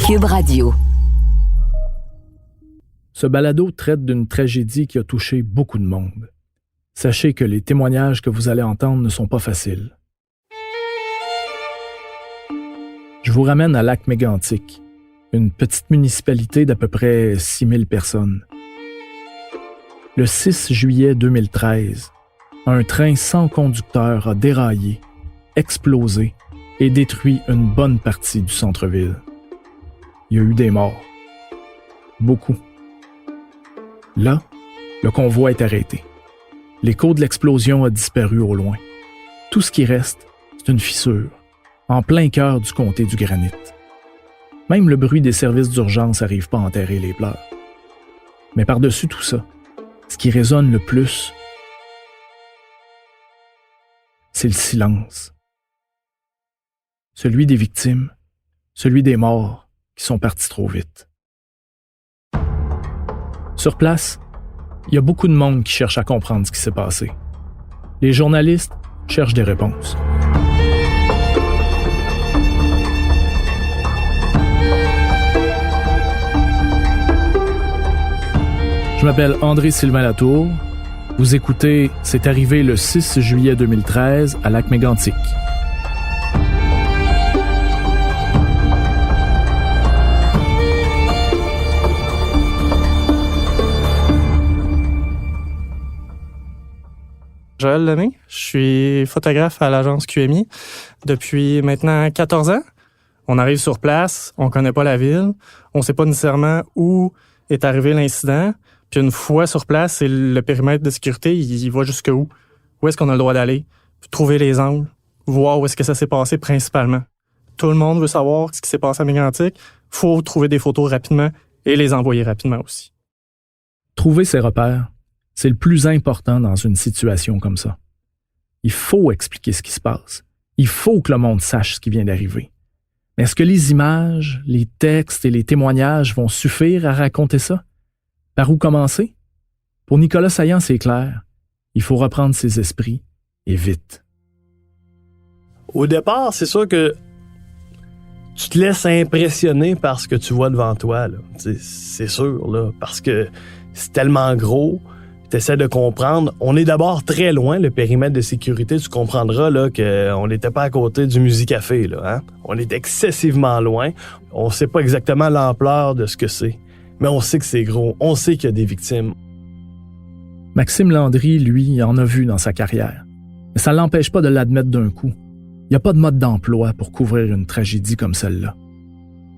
Cube Radio. Ce balado traite d'une tragédie qui a touché beaucoup de monde. Sachez que les témoignages que vous allez entendre ne sont pas faciles. Je vous ramène à Lac-Mégantic, une petite municipalité d'à peu près 6000 personnes. Le 6 juillet 2013, un train sans conducteur a déraillé, explosé et détruit une bonne partie du centre-ville. Il y a eu des morts. Beaucoup. Là, le convoi est arrêté. L'écho de l'explosion a disparu au loin. Tout ce qui reste, c'est une fissure, en plein cœur du comté du Granit. Même le bruit des services d'urgence n'arrive pas à enterrer les pleurs. Mais par-dessus tout ça, ce qui résonne le plus, c'est le silence. Celui des victimes, celui des morts qui sont partis trop vite. Sur place, il y a beaucoup de monde qui cherche à comprendre ce qui s'est passé. Les journalistes cherchent des réponses. Je m'appelle André-Sylvain Latour. Vous écoutez « C'est arrivé le 6 juillet 2013 à Lac-Mégantic ». Joël Lemay, je suis photographe à l'agence QMI depuis maintenant 14 ans. On arrive sur place, on connaît pas la ville, on sait pas nécessairement où est arrivé l'incident. Puis une fois sur place, c'est le périmètre de sécurité, il va jusqu'où? Où est-ce qu'on a le droit d'aller? Puis trouver les angles, voir où est-ce que ça s'est passé principalement. Tout le monde veut savoir ce qui s'est passé à Mégantic. Faut trouver des photos rapidement et les envoyer rapidement aussi. Trouver ses repères, c'est le plus important dans une situation comme ça. Il faut expliquer ce qui se passe. Il faut que le monde sache ce qui vient d'arriver. Mais est-ce que les images, les textes et les témoignages vont suffire à raconter ça? Par où commencer? Pour Nicolas Saillant, c'est clair. Il faut reprendre ses esprits, et vite. Au départ, c'est sûr que tu te laisses impressionner par ce que tu vois devant toi, là. C'est sûr, là, parce que c'est tellement gros. Tu essaies de comprendre. On est d'abord très loin, le périmètre de sécurité. Tu comprendras là, qu'on n'était pas à côté du Musicafé. Là, hein? On est excessivement loin. On ne sait pas exactement l'ampleur de ce que c'est. Mais on sait que c'est gros. On sait qu'il y a des victimes. Maxime Landry, lui, en a vu dans sa carrière. Mais ça ne l'empêche pas de l'admettre d'un coup. Il n'y a pas de mode d'emploi pour couvrir une tragédie comme celle-là.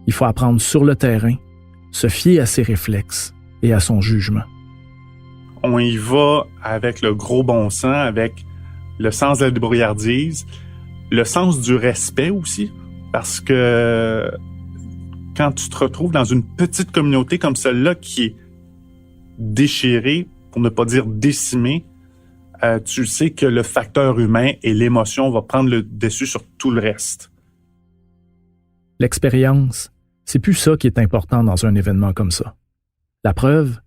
Il faut apprendre sur le terrain, se fier à ses réflexes et à son jugement. On y va avec le gros bon sens, avec le sens de la débrouillardise, le sens du respect aussi, parce que quand tu te retrouves dans une petite communauté comme celle-là qui est déchirée, pour ne pas dire décimée, tu sais que le facteur humain et l'émotion va prendre le dessus sur tout le reste. L'expérience, c'est plus ça qui est important dans un événement comme ça. La preuve,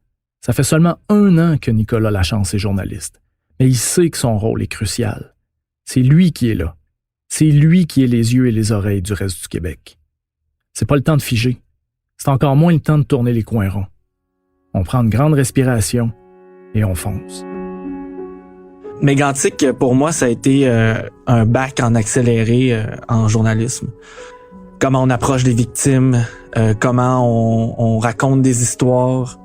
ça fait seulement 1 an que Nicolas Lachance est journaliste, mais il sait que son rôle est crucial. C'est lui qui est là. C'est lui qui est les yeux et les oreilles du reste du Québec. C'est pas le temps de figer. C'est encore moins le temps de tourner les coins ronds. On prend une grande respiration et on fonce. Mégantic, pour moi, ça a été un bac en accéléré en journalisme. Comment on approche des victimes, comment on raconte des histoires,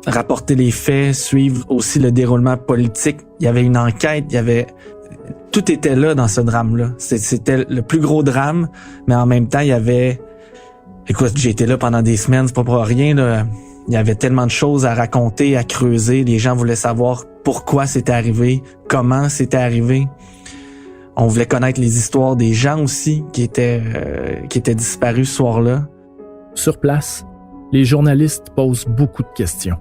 rapporter les faits, suivre aussi le déroulement politique. Il y avait une enquête, tout était là dans ce drame-là. C'était le plus gros drame, mais en même temps, il y avait... Écoute, j'ai été là pendant des semaines, c'est pas pour rien, là. Il y avait tellement de choses à raconter, à creuser. Les gens voulaient savoir pourquoi c'était arrivé, comment c'était arrivé. On voulait connaître les histoires des gens aussi qui étaient disparus ce soir-là. Sur place, les journalistes posent beaucoup de questions.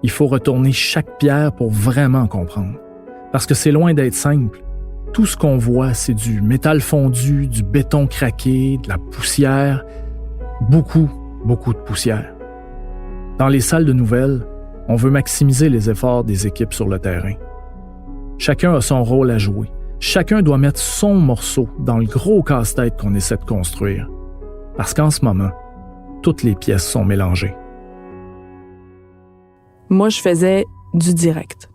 Il faut retourner chaque pierre pour vraiment comprendre. Parce que c'est loin d'être simple. Tout ce qu'on voit, c'est du métal fondu, du béton craqué, de la poussière. Beaucoup de poussière. Dans les salles de nouvelles, on veut maximiser les efforts des équipes sur le terrain. Chacun a son rôle à jouer. Chacun doit mettre son morceau dans le gros casse-tête qu'on essaie de construire. Parce qu'en ce moment, toutes les pièces sont mélangées. Moi, je faisais du direct.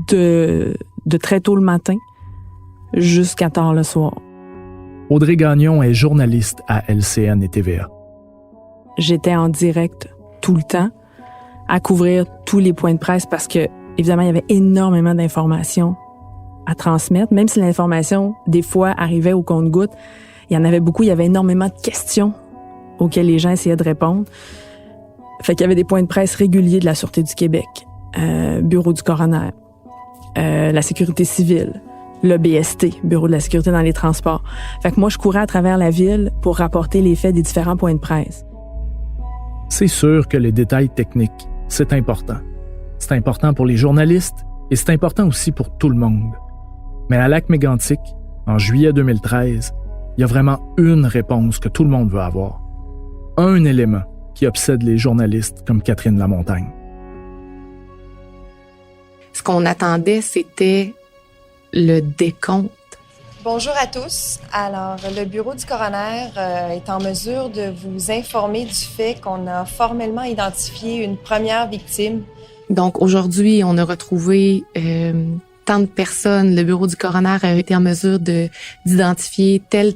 De très tôt le matin jusqu'à tard le soir. Audrey Gagnon est journaliste à LCN et TVA. J'étais en direct tout le temps, à couvrir tous les points de presse parce que, évidemment, il y avait énormément d'informations à transmettre. Même si l'information, des fois, arrivait au compte-gouttes, il y en avait beaucoup, il y avait énormément de questions auxquelles les gens essayaient de répondre. Fait qu'il y avait des points de presse réguliers de la Sûreté du Québec, Bureau du coroner, la Sécurité civile, le BST, Bureau de la sécurité dans les transports. Fait que moi, je courais à travers la ville pour rapporter les faits des différents points de presse. C'est sûr que les détails techniques, c'est important. C'est important pour les journalistes et c'est important aussi pour tout le monde. Mais à Lac-Mégantic, en juillet 2013, il y a vraiment une réponse que tout le monde veut avoir. Un élément qui obsède les journalistes comme Catherine Lamontagne. Ce qu'on attendait, c'était le décompte. Bonjour à tous. Alors, le bureau du coroner est en mesure de vous informer du fait qu'on a formellement identifié une première victime. Donc, aujourd'hui, on a retrouvé tant de personnes. Le bureau du coroner a été en mesure d'identifier telle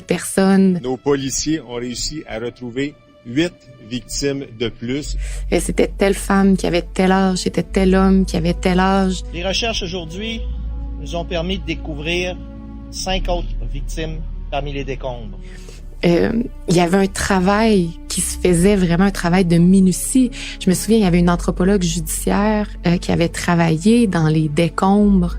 personne. Nos policiers ont réussi à retrouver 8 victimes de plus. C'était telle femme qui avait tel âge, c'était tel homme qui avait tel âge. Les recherches aujourd'hui nous ont permis de découvrir 5 autres victimes parmi les décombres. Il y avait un travail qui se faisait, vraiment un travail de minutie. Je me souviens, il y avait une anthropologue judiciaire qui avait travaillé dans les décombres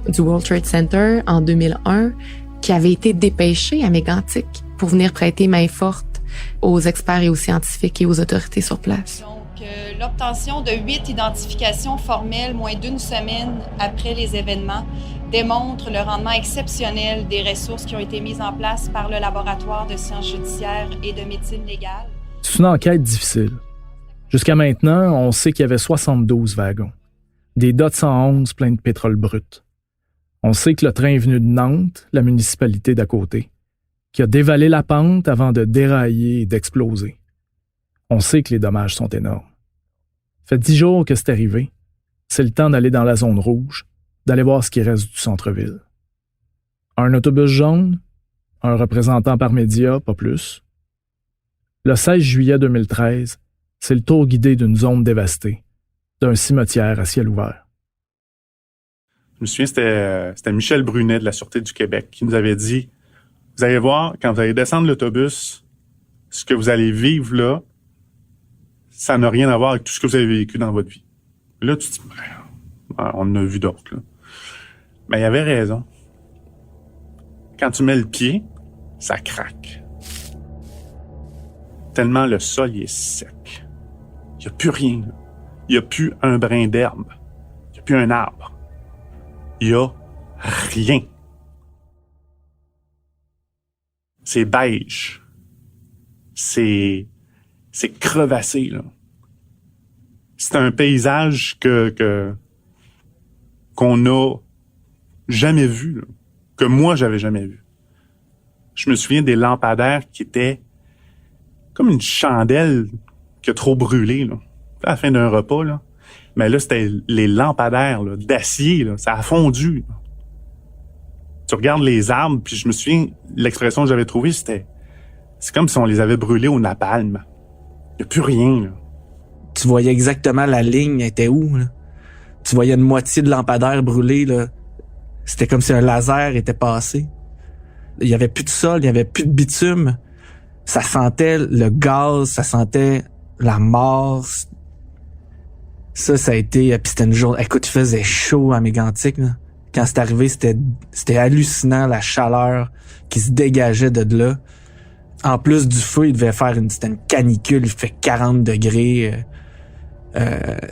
du World Trade Center en 2001, qui avait été dépêchée à Mégantic pour venir prêter main forte aux experts et aux scientifiques et aux autorités sur place. Donc, l'obtention de 8 identifications formelles moins d'une semaine après les événements démontre le rendement exceptionnel des ressources qui ont été mises en place par le laboratoire de sciences judiciaires et de médecine légale. C'est une enquête difficile. Jusqu'à maintenant, on sait qu'il y avait 72 wagons, des DOT 111 pleins de pétrole brut. On sait que le train est venu de Nantes, la municipalité d'à côté, qui a dévalé la pente avant de dérailler et d'exploser. On sait que les dommages sont énormes. Ça fait 10 jours que c'est arrivé. C'est le temps d'aller dans la zone rouge, d'aller voir ce qui reste du centre-ville. Un autobus jaune, un représentant par média, pas plus. Le 16 juillet 2013, c'est le tour guidé d'une zone dévastée, d'un cimetière à ciel ouvert. Je me souviens, c'était Michel Brunet de la Sûreté du Québec qui nous avait dit « Vous allez voir, quand vous allez descendre l'autobus, ce que vous allez vivre là, ça n'a rien à voir avec tout ce que vous avez vécu dans votre vie. » Là, tu te dis « On en a vu d'autres. » Mais il avait raison. Quand tu mets le pied, ça craque. Tellement le sol il est sec. Il n'y a plus rien. Il n'y a plus un brin d'herbe. Il n'y a plus un arbre. Il n'y a rien. C'est beige. C'est crevassé, là. C'est un paysage qu'on n'a jamais vu, là, que moi, j'avais jamais vu. Je me souviens des lampadaires qui étaient comme une chandelle qui a trop brûlé, là, à la fin d'un repas, là. Mais là, c'était les lampadaires là, d'acier, là, ça a fondu. Là. Tu regardes les arbres, puis je me souviens, l'expression que j'avais trouvée, c'est comme si on les avait brûlés au napalm. Il n'y a plus rien, là. Tu voyais exactement la ligne était où, là. Tu voyais une moitié de lampadaire brûlé, là. C'était comme si un laser était passé. Il y avait plus de sol, il y avait plus de bitume. Ça sentait le gaz, ça sentait la mort. Ça a été... Puis c'était une journée... Écoute, il faisait chaud à Mégantic, là. Quand c'est arrivé, c'était hallucinant, la chaleur qui se dégageait de là. En plus du feu, il devait faire c'était une canicule, il fait 40 degrés.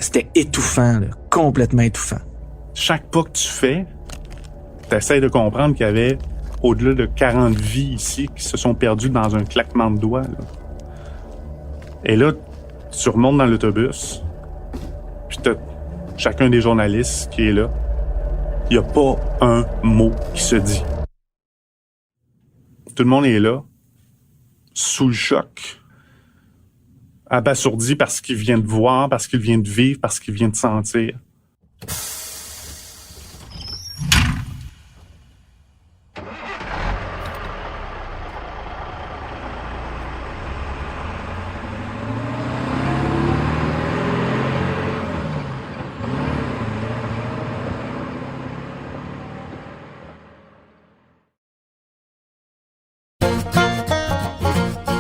C'était étouffant, là, complètement étouffant. Chaque pas que tu fais, t'essaies de comprendre qu'il y avait au-delà de 40 vies ici qui se sont perdues dans un claquement de doigts. Là. Et là, tu remontes dans l'autobus, puis t'as chacun des journalistes qui est là. Il n'y a pas un mot qui se dit. Tout le monde est là, sous le choc. abasourdi par ce qu'il vient de voir, parce qu'il vient de vivre, parce qu'il vient de sentir.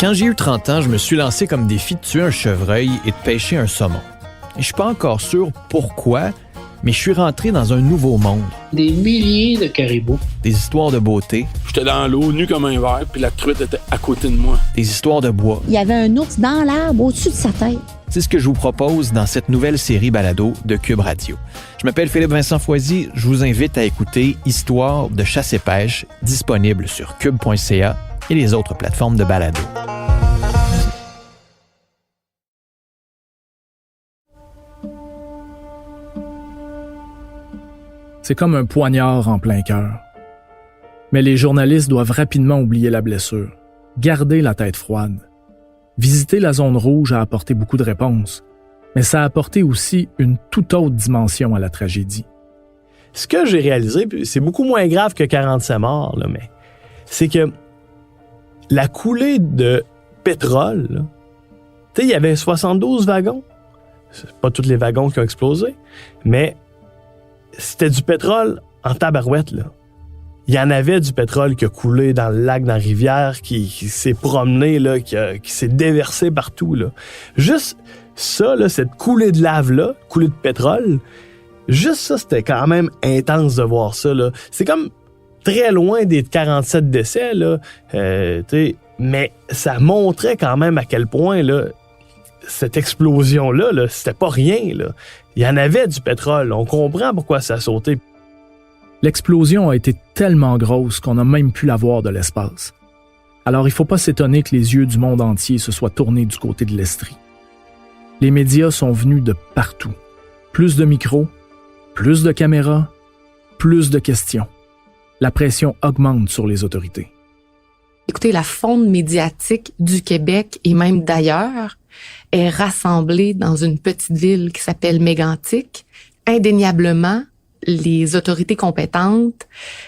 Quand j'ai eu 30 ans, je me suis lancé comme défi de tuer un chevreuil et de pêcher un saumon. Et je suis pas encore sûr pourquoi, mais je suis rentré dans un nouveau monde. Des milliers de caribous. Des histoires de beauté. J'étais dans l'eau, nu comme un verre, puis la truite était à côté de moi. Des histoires de bois. Il y avait un ours dans l'arbre au-dessus de sa tête. C'est ce que je vous propose dans cette nouvelle série balado de Cube Radio. Je m'appelle Philippe-Vincent Foisy, je vous invite à écouter Histoire de chasse et pêche, disponible sur cube.ca et les autres plateformes de balado. C'est comme un poignard en plein cœur. Mais les journalistes doivent rapidement oublier la blessure, garder la tête froide. Visiter la zone rouge a apporté beaucoup de réponses, mais ça a apporté aussi une toute autre dimension à la tragédie. Ce que j'ai réalisé, c'est beaucoup moins grave que 47 morts, là, mais c'est que la coulée de pétrole, tu sais, il y avait 72 wagons. C'est pas tous les wagons qui ont explosé, mais c'était du pétrole en tabarouette, là. Il y en avait du pétrole qui a coulé dans le lac, dans la rivière, qui s'est promené, là, qui s'est déversé partout, là. Juste ça, là, cette coulée de lave-là, coulée de pétrole, juste ça, c'était quand même intense de voir ça, là. C'est comme très loin des 47 décès, là, mais ça montrait quand même à quel point, là, cette explosion-là, là, c'était pas rien, là. Il y en avait du pétrole. On comprend pourquoi ça a sauté. L'explosion a été tellement grosse qu'on n'a même pu la voir de l'espace. Alors il ne faut pas s'étonner que les yeux du monde entier se soient tournés du côté de l'Estrie. Les médias sont venus de partout. Plus de micros, plus de caméras, plus de questions. La pression augmente sur les autorités. Écoutez, la faune médiatique du Québec et même d'ailleurs est rassemblée dans une petite ville qui s'appelle Mégantic. Indéniablement, les autorités compétentes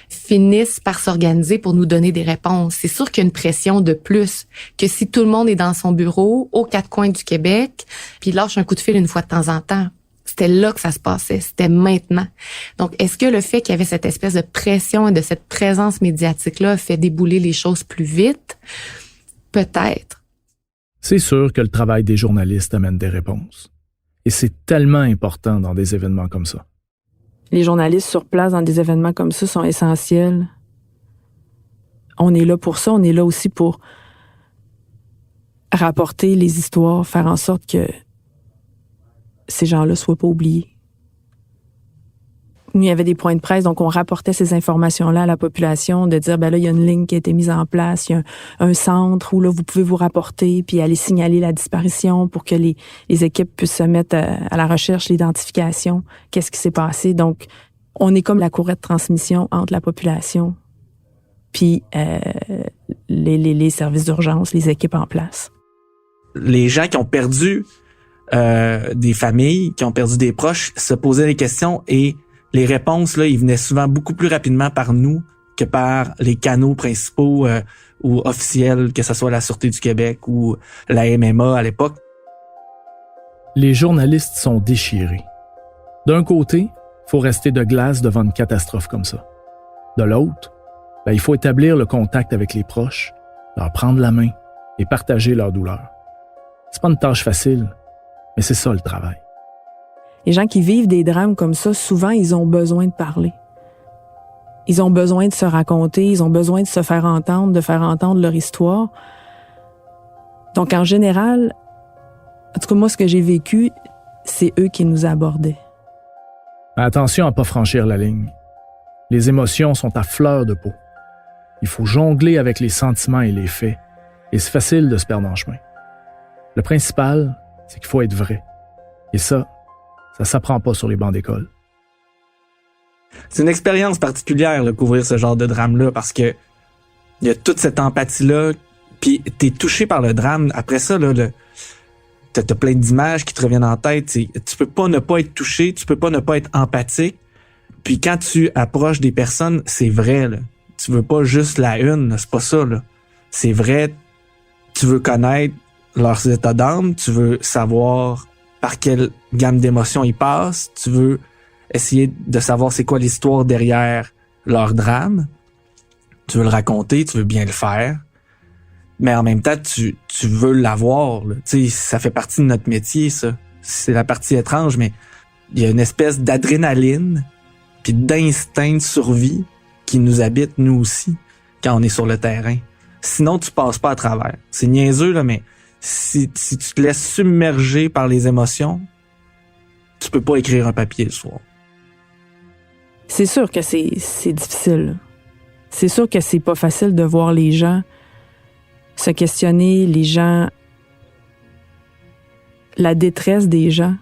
finissent par s'organiser pour nous donner des réponses. C'est sûr qu'il y a une pression de plus que si tout le monde est dans son bureau, aux quatre coins du Québec, puis lâche un coup de fil une fois de temps en temps. C'était là que ça se passait, c'était maintenant. Donc, est-ce que le fait qu'il y avait cette espèce de pression et de cette présence médiatique-là a fait débouler les choses plus vite? Peut-être. C'est sûr que le travail des journalistes amène des réponses. Et c'est tellement important dans des événements comme ça. Les journalistes sur place dans des événements comme ça sont essentiels. On est là pour ça, on est là aussi pour rapporter les histoires, faire en sorte que ces gens-là ne soient pas oubliés. Nous, il y avait des points de presse, donc on rapportait ces informations-là à la population, de dire, ben là, il y a une ligne qui a été mise en place, il y a un centre où là, vous pouvez vous rapporter, puis aller signaler la disparition pour que les équipes puissent se mettre à la recherche, l'identification, qu'est-ce qui s'est passé. Donc, on est comme la courroie de transmission entre la population puis les services d'urgence, les équipes en place. Les gens qui ont perdu des familles, qui ont perdu des proches, se posaient des questions et les réponses, là, ils venaient souvent beaucoup plus rapidement par nous que par les canaux principaux ou officiels, que ce soit la Sûreté du Québec ou la MMA à l'époque. Les journalistes sont déchirés. D'un côté, il faut rester de glace devant une catastrophe comme ça. De l'autre, il faut établir le contact avec les proches, leur prendre la main et partager leur douleur. C'est pas une tâche facile, mais c'est ça le travail. Les gens qui vivent des drames comme ça, souvent, ils ont besoin de parler. Ils ont besoin de se raconter, ils ont besoin de se faire entendre, de faire entendre leur histoire. Donc, en général, en tout cas, moi, ce que j'ai vécu, c'est eux qui nous abordaient. Mais attention à ne pas franchir la ligne. Les émotions sont à fleur de peau. Il faut jongler avec les sentiments et les faits, et c'est facile de se perdre en chemin. Le principal, c'est qu'il faut être vrai. Et ça s'apprend pas sur les bancs d'école. C'est une expérience particulière, là, couvrir ce genre de drame-là, parce que il y a toute cette empathie-là, puis t'es touché par le drame. Après ça, là, t'as plein d'images qui te reviennent en tête. Tu peux pas ne pas être touché, tu peux pas ne pas être empathique. Puis quand tu approches des personnes, c'est vrai, là. Tu veux pas juste la une, là, c'est pas ça, là. C'est vrai, tu veux connaître leurs états d'âme, tu veux savoir par quelle gamme d'émotions ils passent, tu veux essayer de savoir c'est quoi l'histoire derrière leur drame, tu veux le raconter, tu veux bien le faire, mais en même temps, tu veux l'avoir, là. Tu sais, ça fait partie de notre métier, ça. C'est la partie étrange, mais il y a une espèce d'adrénaline puis d'instinct de survie qui nous habite, nous aussi, quand on est sur le terrain. Sinon, tu passes pas à travers. C'est niaiseux, là, mais si tu te laisses submerger par les émotions, tu peux pas écrire un papier le soir. C'est sûr que c'est difficile. C'est sûr que c'est pas facile de voir les gens se questionner, les gens, la détresse des gens.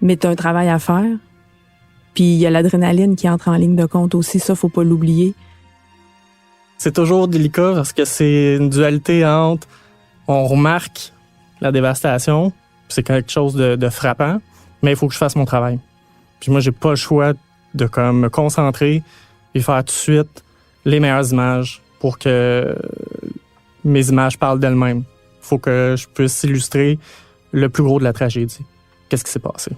Mais t'as un travail à faire. Puis il y a l'adrénaline qui entre en ligne de compte aussi, ça, faut pas l'oublier. C'est toujours délicat parce que c'est une dualité entre on remarque la dévastation, c'est quelque chose de frappant, mais il faut que je fasse mon travail. Puis moi, j'ai pas le choix de comme me concentrer et faire tout de suite les meilleures images pour que mes images parlent d'elles-mêmes. Il faut que je puisse illustrer le plus gros de la tragédie. Qu'est-ce qui s'est passé?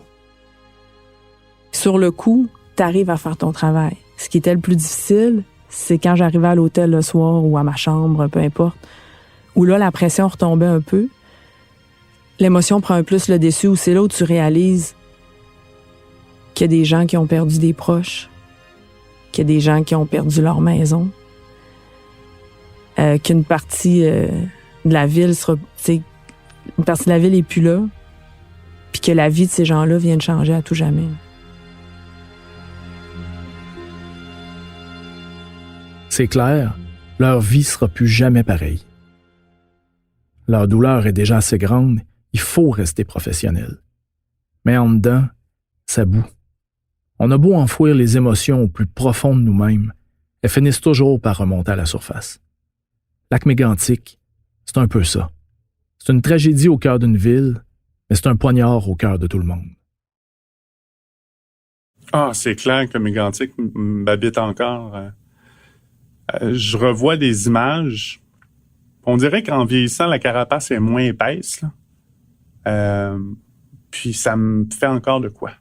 Sur le coup, t'arrives à faire ton travail. Ce qui était le plus difficile, c'est quand j'arrivais à l'hôtel le soir ou à ma chambre, peu importe, où là, la pression retombait un peu. L'émotion prend un plus le dessus, où c'est là où tu réalises qu'il y a des gens qui ont perdu des proches, qu'il y a des gens qui ont perdu leur maison, qu'une partie de la ville sera, une partie de la ville est plus là, puis que la vie de ces gens-là vient de changer à tout jamais. C'est clair, leur vie sera plus jamais pareille. Leur douleur est déjà assez grande, il faut rester professionnel. Mais en dedans, ça bout. On a beau enfouir les émotions au plus profond de nous-mêmes, elles finissent toujours par remonter à la surface. Lac Mégantic, c'est un peu ça. C'est une tragédie au cœur d'une ville, mais c'est un poignard au cœur de tout le monde. Ah, c'est clair que Mégantic m'habite encore. Je revois des images. On dirait qu'en vieillissant, la carapace est moins épaisse, là. Puis ça me fait encore de quoi.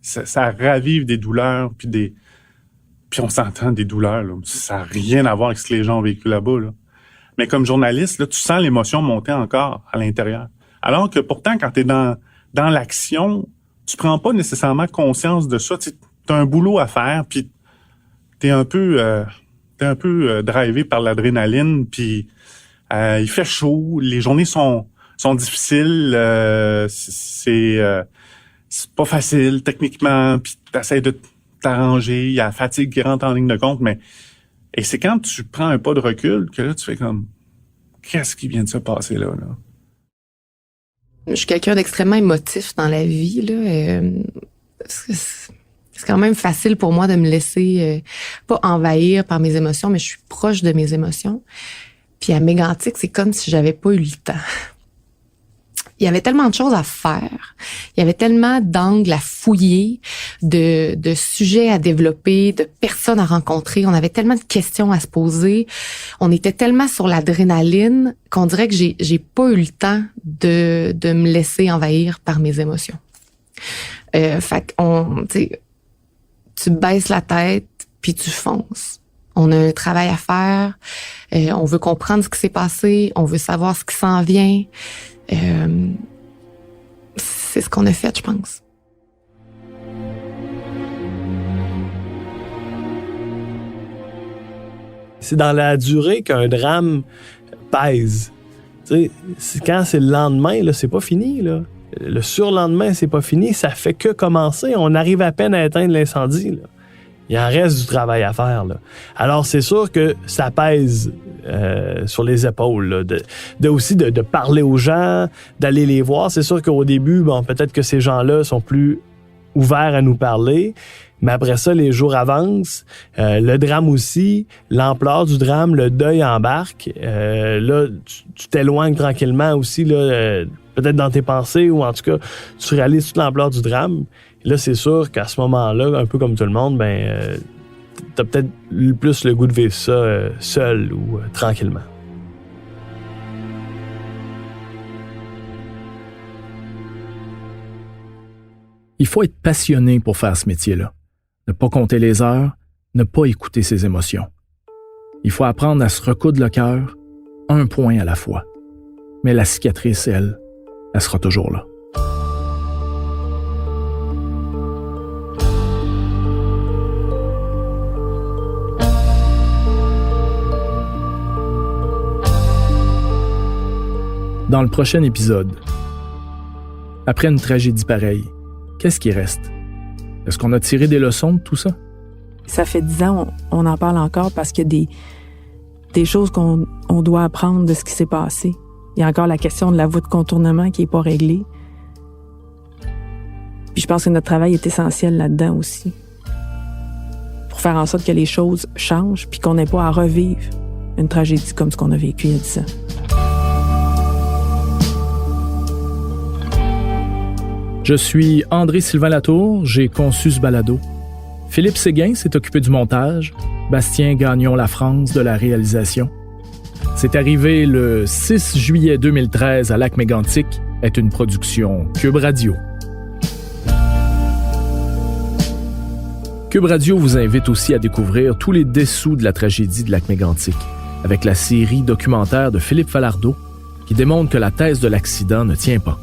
Ça ravive des douleurs, puis on s'entend des douleurs, là. Ça n'a rien à voir avec ce que les gens ont vécu là-bas, là. Mais comme journaliste, là, tu sens l'émotion monter encore à l'intérieur. Alors que pourtant, quand tu es dans l'action, tu prends pas nécessairement conscience de ça. Tu as un boulot à faire, puis t'es un peu drivé par l'adrénaline, puis il fait chaud, les journées sont difficiles, c'est pas facile techniquement, puis t'essaies de t'arranger, il y a la fatigue qui rentre en ligne de compte, et c'est quand tu prends un pas de recul que là tu fais comme qu'est-ce qui vient de se passer là? Je suis quelqu'un d'extrêmement émotif dans la vie, là. C'est quand même facile pour moi de me laisser pas envahir par mes émotions, mais je suis proche de mes émotions. Puis à Mégantic, c'est comme si j'avais pas eu le temps. Il y avait tellement de choses à faire. Il y avait tellement d'angles à fouiller, de sujets à développer, de personnes à rencontrer. On avait tellement de questions à se poser. On était tellement sur l'adrénaline qu'on dirait que j'ai pas eu le temps de me laisser envahir par mes émotions. Fait qu'on, tu baisses la tête puis tu fonces. On a un travail à faire. On veut comprendre ce qui s'est passé. On veut savoir ce qui s'en vient. C'est ce qu'on a fait, je pense. C'est dans la durée qu'un drame pèse. Tu sais, quand c'est le lendemain, là, c'est pas fini, là. Le surlendemain, c'est pas fini. Ça fait que commencer. On arrive à peine à éteindre l'incendie, là. Il en reste du travail à faire, là. Alors, c'est sûr que ça pèse sur les épaules, là, de parler aux gens, d'aller les voir. C'est sûr qu'au début, bon, peut-être que ces gens-là sont plus ouverts à nous parler, Mais après ça, les jours avancent, le drame aussi, l'ampleur du drame, le deuil embarque. Là, tu t'éloignes tranquillement aussi, là, peut-être dans tes pensées, ou en tout cas, tu réalises toute l'ampleur du drame. Et là, c'est sûr qu'à ce moment-là, un peu comme tout le monde, t'as peut-être plus le goût de vivre ça seul ou tranquillement. Il faut être passionné pour faire ce métier-là. Ne pas compter les heures, ne pas écouter ses émotions. Il faut apprendre à se recoudre le cœur, un point à la fois. Mais la cicatrice, elle sera toujours là. Dans le prochain épisode, après une tragédie pareille, qu'est-ce qui reste? Est-ce qu'on a tiré des leçons de tout ça? Ça fait 10 ans, on en parle encore parce qu'il y a des choses qu'on doit apprendre de ce qui s'est passé. Il y a encore la question de la voie de contournement qui n'est pas réglée. Puis je pense que notre travail est essentiel là-dedans aussi. Pour faire en sorte que les choses changent puis qu'on n'ait pas à revivre une tragédie comme ce qu'on a vécu il y a 10 ans. Je suis André-Sylvain Latour, j'ai conçu ce balado. Philippe Séguin s'est occupé du montage, Bastien Gagnon-Lafrance de la réalisation. C'est arrivé le 6 juillet 2013 à Lac-Mégantic, est une production Cube Radio. Cube Radio vous invite aussi à découvrir tous les dessous de la tragédie de Lac-Mégantic, avec la série documentaire de Philippe Falardeau, qui démontre que la thèse de l'accident ne tient pas.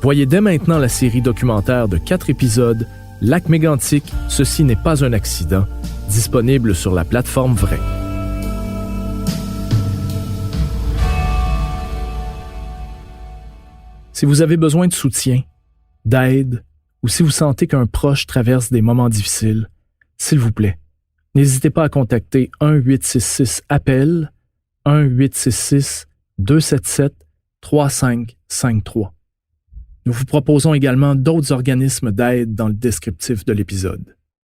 Voyez dès maintenant la série documentaire de 4 épisodes, Lac-Mégantic, ceci n'est pas un accident, disponible sur la plateforme Vrai. Si vous avez besoin de soutien, d'aide, ou si vous sentez qu'un proche traverse des moments difficiles, s'il vous plaît, n'hésitez pas à contacter 1-866-APPEL, 1-866-277-3553. Nous vous proposons également d'autres organismes d'aide dans le descriptif de l'épisode.